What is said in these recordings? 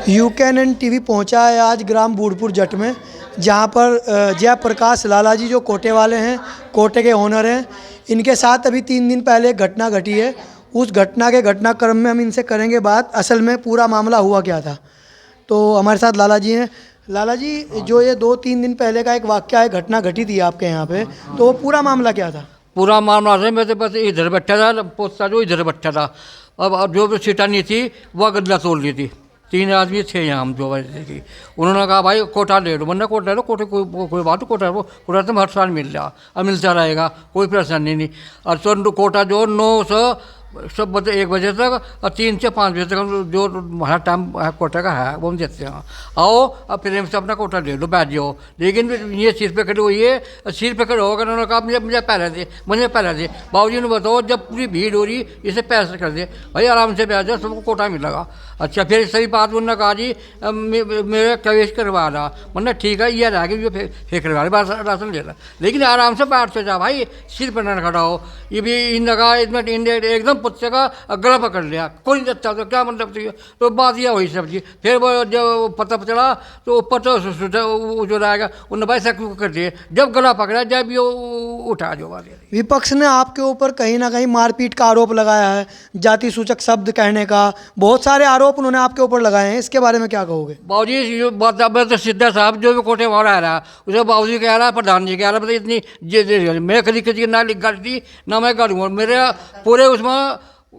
यूकेएनएन TV पहुंचा है आज ग्राम बूढ़पुर जट में, जहां पर जयप्रकाश लाला जी जो कोटे वाले हैं, कोटे के ओनर हैं, इनके साथ अभी 3 दिन पहले एक घटना घटी है। उस घटना के घटनाक्रम में हम इनसे करेंगे बात, असल में पूरा मामला हुआ क्या था। तो हमारे साथ लाला जी हैं। लाला जी, जो ये 2-3 दिन पहले का एक वाक़या है, घटना घटी थी आपके यहाँ पे, तो वो पूरा मामला क्या था? पूरा मामला से मैं तो बस इधर बैठा था, पोता जो इधर बैठा था। अब जो भी सीटा नहीं थी वह गद्दा तोड़ ली थी। 3 आदमी थे यहाँ, हम जो वैसे थी। उन्होंने कहा भाई कोटा ले लो, वरना कोटा ले लो, कोटे कोई बात कोटा वो कोटा तो हर साल मिल रहा और मिलता रहेगा, कोई परेशानी नहीं। और तो कोटा जो 9 से सब बजे 1 बजे तक और 3 से 5 बजे तक जो हमारा टाइम कोटा का है वो हम देते हैं। आओ अब प्रेम से अपना कोटा ले लो, बैठ जाओ। लेकिन ये सिर पे खड़े हुई है, सिर पे खड़े होकर उन्होंने कहा मुझे पैरा दे, मुझे पैरा दे। बाबूजी ने बताओ जब पूरी भीड़ हो रही इसे पैसे कर दे भाई, आराम से बैठ जाओ, सबको कोटा मिलेगा। अच्छा फिर सही बात उन्होंने कहा जी मेरे प्रवेश करवा रहा, मतलब ठीक है ये रह गया जो फिर करवा रहा राशन ले रहा, लेकिन आराम से बैठ से जा भाई, सिर पर न खड़ा हो। ये भी इन लगा एकदम पुत्ते का गला पकड़ लिया, कोई नहीं देता तो क्या मतलब थी। तो बात यह हुई सब्जी। फिर वो जब पता चला तो ऊपर तो जो रहेगा उन्होंने भाई सब कर दिए। जब गला पकड़ा जब ये उठा जो बात। विपक्ष ने आपके ऊपर कहीं ना कहीं मारपीट का आरोप लगाया है, जाति सूचक शब्द कहने का, बहुत सारे आरोप उन्होंने आपके ऊपर लगाए हैं, इसके बारे में क्या कहोगे? बाबूजी बात तो सीधा साहब जो भी कोटे वाला रहा उसे बाबूजी कह रहा, प्रधान जी कह रहा, मतलब इतनी मैं कभी ना गलती ना मैं करूँगा। मेरे पूरे उसमें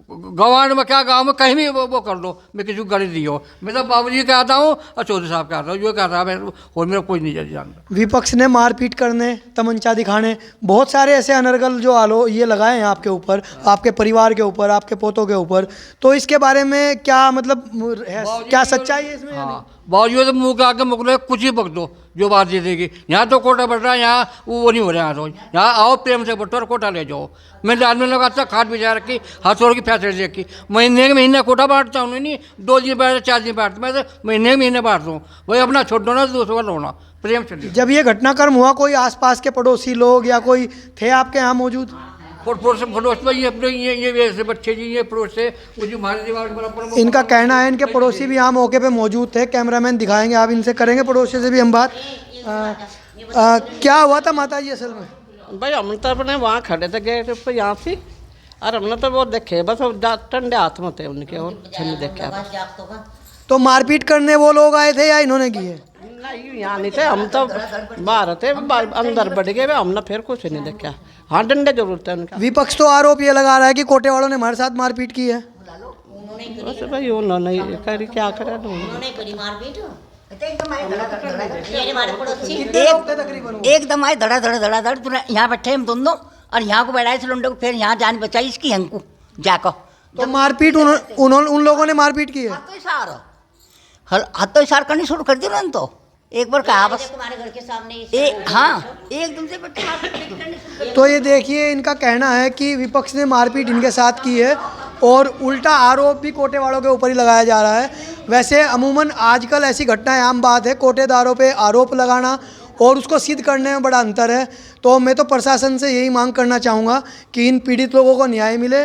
गवांड में क्या गाँव में कहीं भी वो कर लो, मैं किसी को गाड़ी दी हो। मैं तो बाबूजी कहता हूँ और चौधरी साहब कहता हूँ, जो कहता है और मेरा कोई नहीं जानता। विपक्ष ने मारपीट करने, तमंचा दिखाने, बहुत सारे ऐसे अनर्गल जो ये लगाए हैं आपके ऊपर, आपके परिवार के ऊपर, आपके पोतों के ऊपर। तो इसके बारे में क्या मतलब है, क्या सच्चाई है इसमें? हाँ बाबूजी तो मुँह के आगे मुकले कुछ ही बक दो, जो बात दे देगी। यहाँ तो कोटा बढ़ रहा है, यहाँ वो नहीं हो रहा है। रोज यहाँ आओ प्रेम से बटो और कोटा ले जाओ। मैंने आदमी लोग अच्छा खाद बिछा रखी, हाथों की फैसले देखी, महीने के महीने कोटा बांटता हूँ, नहीं 2 दिन बैठता 4 दिन बैठता, मैं तो महीने के महीने बांटता हूँ। वही अपना छोड़ दो ना, दूसरों का लोना प्रेम से। जब ये घटनाक्रम हुआ, कोई आसपास के पड़ोसी लोग या कोई थे आपके यहाँ मौजूद? पड़ोस में ये बच्चे जी, ये पड़ोस से हमारे दीवार बराबर। इनका कहना है इनके पड़ोसी भी यहाँ मौके पे मौजूद थे, कैमरामैन दिखाएंगे, आप इनसे करेंगे पड़ोसी से भी हम बात। क्या हुआ था माता जी असल में? भाई हम तो अपने वहाँ खड़े थे गेट पर यहाँ से, और हमने तो वो देखे बस ठंडे हाथ में थे उनके, और हमने देखा। तो मारपीट करने वो लोग आए थे या इन्होंने की है? नहीं यहाँ नहीं थे, हम तो बाहर थे, अंदर बढ़ गए, हमने फिर कुछ नहीं देखा। हाँ डंडे जरूर थे उनका। विपक्ष तो आरोप ये लगा रहा है कि कोटे वालों ने हमारे साथ मारपीट की है। बस भाई उन्होंने करी, क्या करा एकदम आए धड़ा धड़ धड़ा धड़। तूने यहाँ बैठे हम दोनों और यहाँ को बैठाए सिलेंडर को, फिर यहाँ जान बचाई इसकी हमको जाको। तो मारपीट उन लोगों ने मारपीट की है। हाथों इशार करनी शुरू कर दी उन्होंने। तो एक बार कहा बस तुम्हारे घर के सामने हाँ एकदम से बैठे। तो ये देखिए, इनका कहना है कि विपक्ष ने मारपीट इनके साथ की है और उल्टा आरोप भी कोटे वालों के ऊपर ही लगाया जा रहा है। वैसे अमूमन आजकल ऐसी घटनाएं आम बात है, कोटेदारों पे आरोप लगाना और उसको सिद्ध करने में बड़ा अंतर है। तो मैं तो प्रशासन से यही मांग करना चाहूँगा कि इन पीड़ित लोगों को न्याय मिले।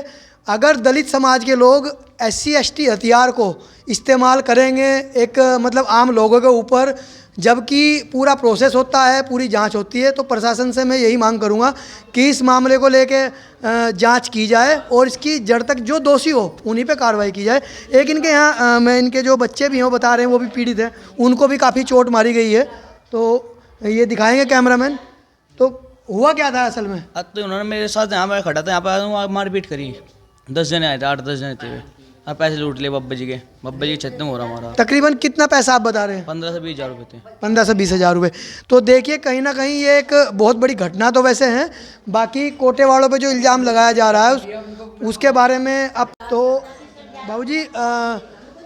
अगर दलित समाज के लोग SC ST हथियार को इस्तेमाल करेंगे एक मतलब आम लोगों के ऊपर, जबकि पूरा प्रोसेस होता है, पूरी जांच होती है, तो प्रशासन से मैं यही मांग करूंगा कि इस मामले को लेके जांच की जाए और इसकी जड़ तक जो दोषी हो उन्हीं पे कार्रवाई की जाए। एक इनके यहाँ मैं इनके जो बच्चे भी हैं वो बता रहे हैं वो भी पीड़ित हैं, उनको भी काफ़ी चोट मारी गई है। तो ये दिखाएंगे कैमरामैन। तो हुआ क्या था असल में? तो उन्होंने मेरे साथ यहाँ पर खड़ा था, यहाँ पर मारपीट करी। 10 जने आए थे, 8-10 जने थे। और पैसे लूट लिए बब्बा जी के। बब्बा जी छत्तम हो रहा हमारा। तकरीबन कितना पैसा आप बता रहे हैं? 15 से 20 हज़ार रुपये थे। 15 से 20 हज़ार रुपये। तो देखिए कहीं ना कहीं ये एक बहुत बड़ी घटना तो वैसे है, बाकी कोटे वालों पे जो इल्ज़ाम लगाया जा रहा है उसके बारे में अब तो बाबूजी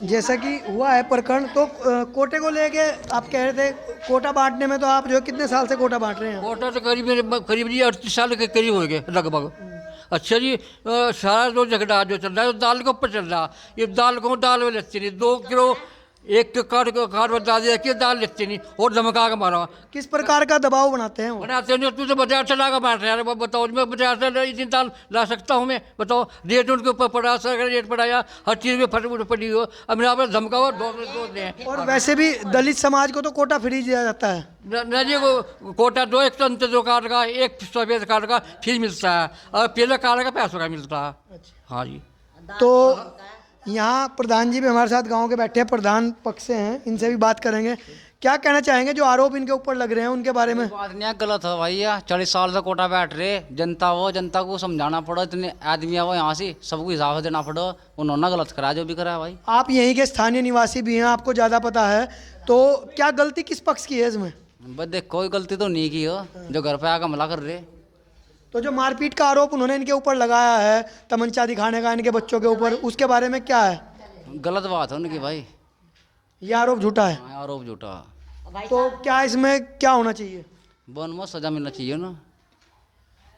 जैसा कि हुआ है प्रकरण, तो कोटे को लेके आप कह रहे थे कोटा बांटने में, तो आप जो कितने साल से कोटा बांट रहे हैं? कोटा तो करीब जी 38 साल के करीब हो गए लगभग। अच्छा जी, सारा जो झगड़ा जो चल रहा है दाल के ऊपर चल रहा। ये दाल को दाल में लगती रही 2 किलो एक कार्ड बता दिया कि दाल लेते नहीं और धमका के मारा। किस प्रकार का दबाव बनाते हैं वो? बनाते नहीं, तू तो बाजार चला कर बैठ रहा है, बताओ मैं बाजार से इतनी दाल ला सकता हूँ मैं, बताओ रेट उनके ऊपर पड़ा, सरकार रेट पड़ाया, हर चीज़ में फट पड़ी हो, अब मेरा पर धमका हुआ दो दे। और वैसे भी दलित समाज को तो कोटा फ्री दिया जाता है। जी को कोटा दो, एक तो कार्ड का, एक सफेद कार्ड का फ्री मिलता है और पहले कार्ड का पैसों का मिलता है। हाँ जी। तो यहाँ प्रधान जी भी हमारे साथ गांव के बैठे हैं, प्रधान पक्ष से हैं, इनसे भी बात करेंगे। क्या कहना चाहेंगे जो आरोप इनके ऊपर लग रहे हैं उनके बारे में? बात नहीं है, गलत है भाई। 40 साल से कोटा बैठ रहे, जनता को समझाना पड़ो, इतने आदमी वो यहाँ से सबको हिसाब देना पड़ो, उन्होंने गलत करा जो भी करा भाई। आप यहीं के स्थानीय निवासी भी हैं, आपको ज़्यादा पता है, तो क्या गलती किस पक्ष की है इसमें? बस देख कोई गलती तो नहीं की हो, जो घर पे आकर हमला कर रहे। तो जो मारपीट का आरोप उन्होंने इनके ऊपर लगाया है, तमंचा दिखाने का इनके बच्चों के ऊपर, उसके बारे में क्या है? गलत बात है उनकी भाई, ये आरोप झूठा है। आरोप झूठा। तो क्या इसमें क्या होना चाहिए? वन में सजा मिलना चाहिए ना।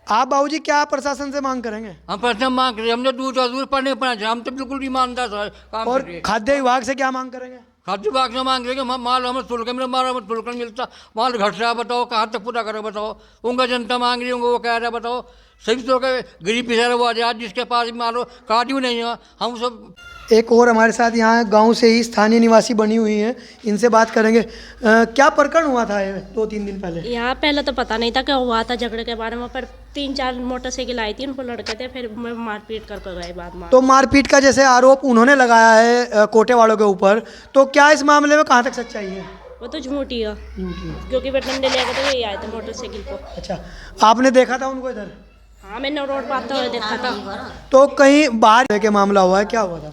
आप बाबूजी क्या प्रशासन से मांग करेंगे? हम प्रश्न मांग रहे, हमने दूर पढ़ने पड़ा, हम तो बिल्कुल ईमानदार काम और कर रहे हैं। खाद्य विभाग से क्या मांग करेंगे? खाद्य विभाग से मांग रहे कि माल हमें शुल्क मिले, माल हमें शुल्क नहीं मिलता, माल घट रहा है, बताओ कहाँ तक पूरा करें बताओ। उनका जनता मांग रही होंगे, वो कह रहा है बताओ, सभी तो के गरीब पिछड़ा वो आज जिसके पास मान लो कार्ड भी नहीं है, हम सब। एक और हमारे साथ यहाँ गांव से ही स्थानीय निवासी बनी हुई हैं, इनसे बात करेंगे। क्या प्रकरण हुआ था ये 2-3 दिन पहले? यहाँ पहले तो पता नहीं था क्या हुआ था झगड़े के बारे में, पर 3-4 मोटरसाइकिल आई थी, उनको लड़के थे, फिर मैं मारपीट कर गए बाद में। तो मारपीट का जैसे आरोप उन्होंने लगाया है कोटे वालों के ऊपर, तो क्या इस मामले में कहाँ तक सच्चाई है? वो तो झूठी है, क्योंकि वे डंडे लेकर तो यही आए थे मोटरसाइकिल को। अच्छा, आपने देखा था उनको इधर? हाँ, मैंने रोड पर आते हुए देखा था। तो कहीं बाहर के मामला हुआ है, क्या हुआ था?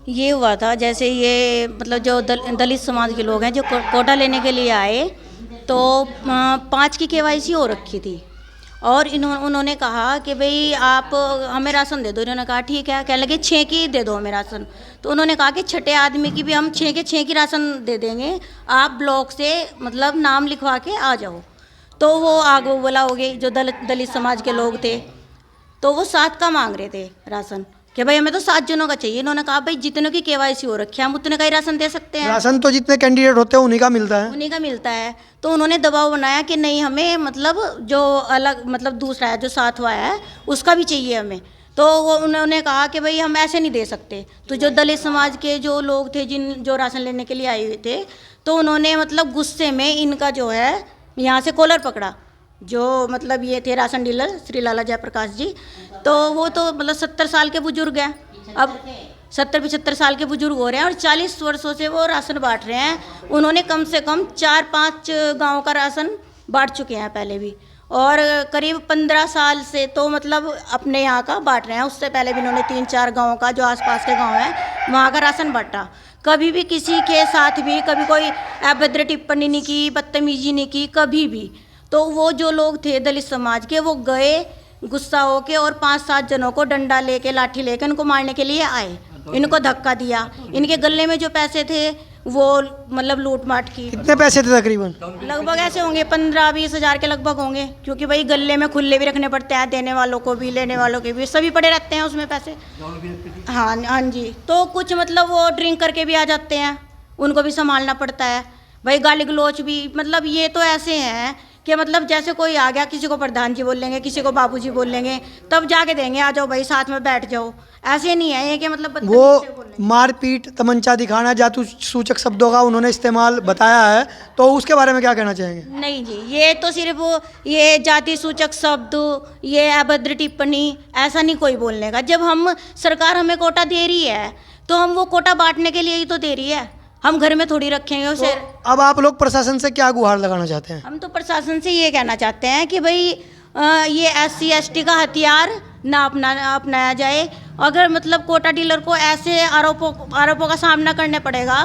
ये हुआ था जैसे ये मतलब जो दलित समाज के लोग हैं जो कोटा लेने के लिए आए, तो 5 की KYC हो रखी थी, और उन्होंने कहा कि भाई आप हमें राशन दे दो। इन्होंने कहा ठीक है, कहने लगे 6 की दे दो हमें राशन। तो उन्होंने कहा कि छठे आदमी की भी हम 6 के 6 की राशन दे देंगे, आप ब्लॉक से मतलब नाम लिखवा के आ जाओ। तो वो आगे बोला हो गए, जो दलित समाज के लोग थे, तो वो 7 का मांग रहे थे राशन, कि भाई हमें तो 7 जनों का चाहिए। इन्होंने कहा भाई जितनों की KYC हो रखी है हम उतने का ही राशन दे सकते हैं, राशन तो जितने कैंडिडेट होते हैं उन्हीं का मिलता है। उन्हीं का मिलता है। तो उन्होंने दबाव बनाया कि नहीं, हमें मतलब जो अलग मतलब दूसरा है जो 7वां है उसका भी चाहिए हमें। तो वो उन्होंने कहा कि भाई हम ऐसे नहीं दे सकते। तो जो दलित समाज के जो लोग थे जो राशन लेने के लिए आए हुए थे, तो उन्होंने मतलब गुस्से में इनका जो है यहाँ से कॉलर पकड़ा, जो मतलब ये थे राशन डीलर श्री लाला जयप्रकाश जी। तो वो तो मतलब 70 साल के बुजुर्ग हैं, अब 70-75 साल के बुजुर्ग हो रहे हैं, और 40 वर्षों से वो राशन बांट रहे हैं। उन्होंने कम से कम 4-5 गाँव का राशन बांट चुके हैं पहले भी, और करीब 15 साल से तो मतलब अपने यहाँ का बांट रहे हैं। उससे पहले भी इन्होंने 3-4 गाँव का जो आसपास के गाँव हैं वहाँ का राशन बांटा। कभी भी किसी के साथ भी कभी कोई अभद्र टिप्पणी नहीं की, बदतमीजी नहीं की कभी भी। तो वो जो लोग थे दलित समाज के, वो गए गुस्सा होके और 5-7 जनों को डंडा लेके लाठी लेके इनको मारने के लिए आए, इनको धक्का दिया। इनके गले में जो पैसे थे वो मतलब लूट माट की। कितने पैसे थे तकरीबन? लगभग ऐसे होंगे 15-20 हज़ार के लगभग होंगे, क्योंकि भाई गले में खुले भी रखने पड़ते हैं, देने वालों को भी लेने वालों के भी, सभी पड़े रहते हैं उसमें पैसे। हाँ हाँ जी। तो कुछ मतलब वो ड्रिंक करके भी आ जाते हैं, उनको भी संभालना पड़ता है भाई। गाली गलोच भी, मतलब ये तो ऐसे हैं कि मतलब जैसे कोई आ गया, किसी को प्रधान जी बोल लेंगे, किसी को बाबूजी बोल लेंगे, तब जाके देंगे आ जाओ भाई साथ में बैठ जाओ। ऐसे नहीं है ये कि मतलब वो मारपीट, तमंचा दिखाना, जाति सूचक शब्दों का उन्होंने इस्तेमाल बताया है, तो उसके बारे में क्या कहना चाहेंगे? नहीं जी, ये तो सिर्फ ये जाति सूचक शब्द, ये अभद्र टिप्पणी ऐसा नहीं कोई बोलने का। जब हम सरकार हमें कोटा दे रही है तो हम वो कोटा बांटने के लिए ही तो दे रही है, हम घर में थोड़ी रखेंगे उसे। तो अब आप लोग प्रशासन से क्या गुहार लगाना चाहते हैं? हम तो प्रशासन से ये कहना चाहते हैं कि भाई ये SC ST का हथियार ना अपनाया जाए। अगर मतलब कोटा डीलर को ऐसे आरोपों का सामना करना पड़ेगा